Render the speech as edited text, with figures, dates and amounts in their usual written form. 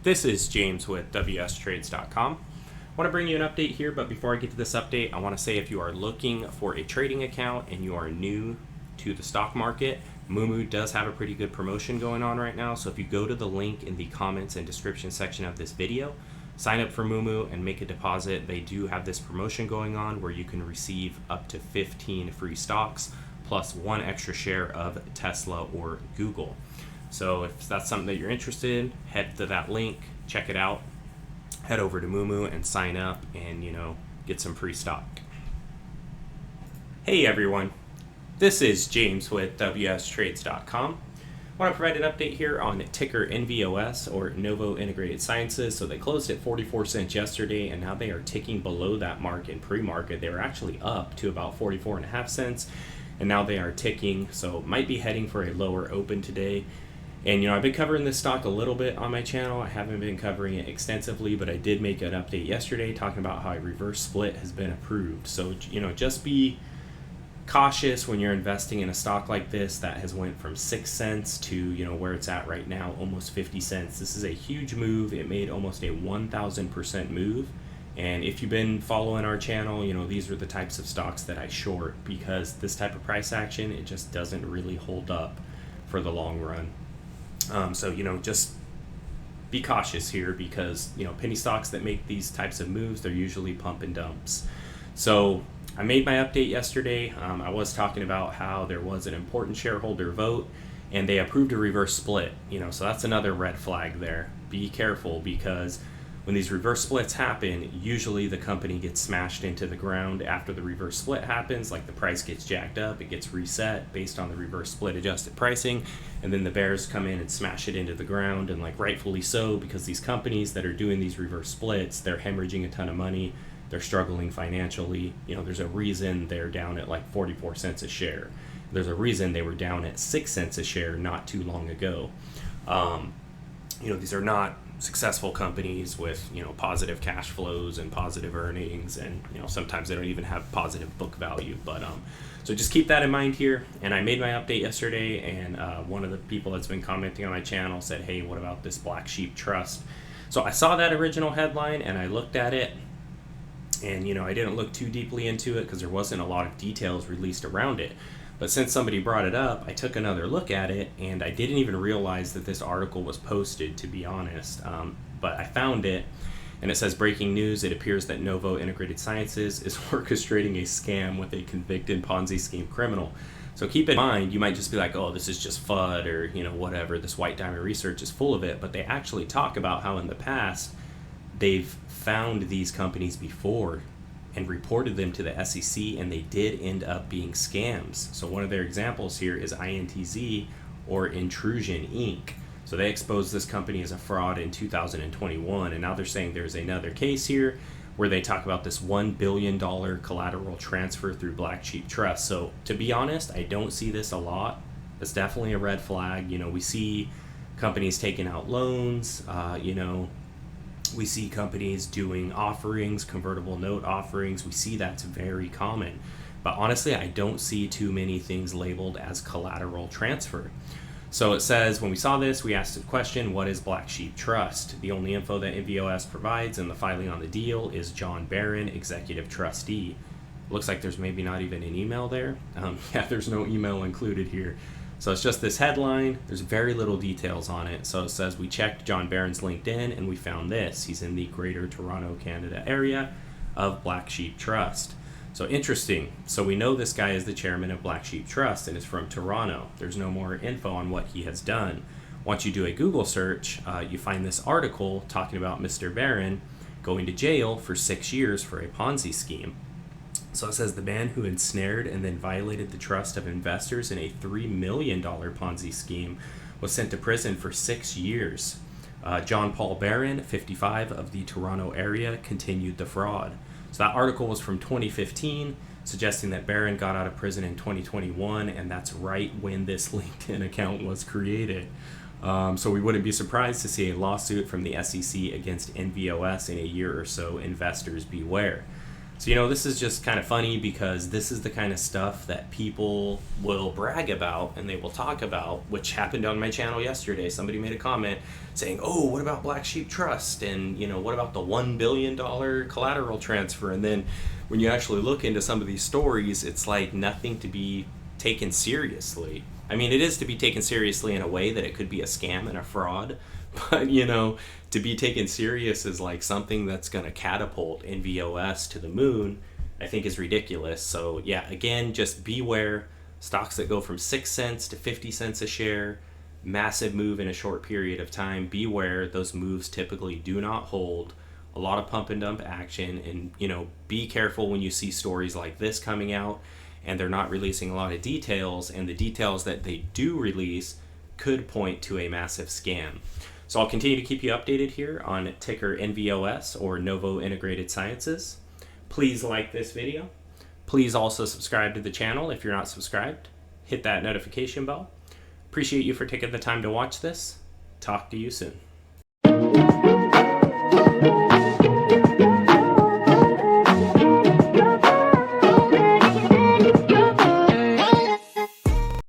This is James with WSTrades.com. I want to bring you an update here, but before I get to this update, I want to say if you are looking for a trading account and you are new to the stock market, Moomoo does have a pretty good promotion going on right now. So if you go to the link in the comments and description section of this video, sign up for Moomoo and make a deposit. They do have this promotion going on where you can receive up to 15 free stocks plus one extra share of Tesla or Google. So if that's something that you're interested in, head to that link, check it out, head over to Moomoo and sign up and, get some free stock. Hey everyone, this is James with WSTrades.com. I want to provide an update here on ticker NVOS or Novo Integrated Sciences. So they closed at 44 cents yesterday and now they are ticking below that mark in pre-market. They were actually up to about 44.5 cents and now they are ticking, so might be heading for a lower open today. And I've been covering this stock a little bit on my channel. I haven't been covering it extensively, but I did make an update yesterday talking about how a reverse split has been approved. So just be cautious when you're investing in a stock like this that has went from 6 cents to where it's at right now, almost 50 cents. This is a huge move. It made almost a 1,000% move. And if you've been following our channel, these are the types of stocks that I short because this type of price action, it just doesn't really hold up for the long run. So just be cautious here because penny stocks that make these types of moves, they're usually pump and dumps. So I made my update yesterday. I was talking about how there was an important shareholder vote and they approved a reverse split. So that's another red flag there. Be careful because when these reverse splits happen, usually the company gets smashed into the ground after the reverse split happens. Like the price gets jacked up, it gets reset based on the reverse split adjusted pricing, and then the bears come in and smash it into the ground, and rightfully so, because these companies that are doing these reverse splits, they're hemorrhaging a ton of money, they're struggling financially. There's a reason they're down at 44 cents a share. There's a reason they were down at 6 cents a share not too long ago. These are not successful companies with positive cash flows and positive earnings, and sometimes they don't even have positive book value, but so just keep that in mind here. And I made my update yesterday, and one of the people that's been commenting on my channel said, hey, what about this Black Sheep Trust? So I saw that original headline and I looked at it, and I didn't look too deeply into it because there wasn't a lot of details released around it. But since somebody brought it up, I took another look at it, and I didn't even realize that this article was posted, to be honest. But I found it, and it says, breaking news, it appears that Novo Integrated Sciences is orchestrating a scam with a convicted Ponzi scheme criminal. So keep in mind, you might just be like, oh, this is just FUD, or whatever, this White Diamond Research is full of it. But they actually talk about how in the past, they've found these companies before and reported them to the SEC, and they did end up being scams. So one of their examples here is INTZ, or Intrusion Inc. So they exposed this company as a fraud in 2021, and now they're saying there's another case here where they talk about this $1 billion collateral transfer through Black Sheep Trust. So to be honest, I don't see this a lot. It's definitely a red flag. We see companies taking out loans, we see companies doing offerings, convertible note offerings. We see that's very common. But honestly, I don't see too many things labeled as collateral transfer. So it says, when we saw this, we asked the question, what is Black Sheep Trust? The only info that NVOS provides in the filing on the deal is John Barron, executive trustee. Looks like there's maybe not even an email there. There's no email included here. So it's just this headline. There's very little details on it. So it says, we checked John Barron's LinkedIn and we found this. He's in the Greater Toronto, Canada area of Black Sheep Trust. So interesting. So we know this guy is the chairman of Black Sheep Trust and is from Toronto. There's no more info on what he has done. Once you do a Google search, you find this article talking about Mr. Barron going to jail for 6 years for a Ponzi scheme. So it says the man who ensnared and then violated the trust of investors in a $3 million Ponzi scheme was sent to prison for 6 years. John Paul Barron, 55, of the Toronto area, continued the fraud. So that article was from 2015, suggesting that Barron got out of prison in 2021, and that's right when this LinkedIn account was created. So we wouldn't be surprised to see a lawsuit from the SEC against NVOS in a year or so. Investors beware. So, this is just kind of funny because this is the kind of stuff that people will brag about and they will talk about, which happened on my channel yesterday. Somebody made a comment saying, oh, what about Black Sheep Trust? And, what about the $1 billion collateral transfer? And then when you actually look into some of these stories, it's like nothing to be taken seriously. I mean, it is to be taken seriously in a way that it could be a scam and a fraud, but to be taken serious as like something that's going to catapult NVOS to the moon, I think is ridiculous. So yeah, again, just beware. Stocks that go from 6 cents to 50 cents a share, massive move in a short period of time. Beware, those moves typically do not hold. A lot of pump and dump action, and be careful when you see stories like this coming out and they're not releasing a lot of details, and the details that they do release could point to a massive scam. So I'll continue to keep you updated here on ticker NVOS or Novo Integrated Sciences. Please like this video. Please also subscribe to the channel if you're not subscribed. Hit that notification bell. Appreciate you for taking the time to watch this. Talk to you soon.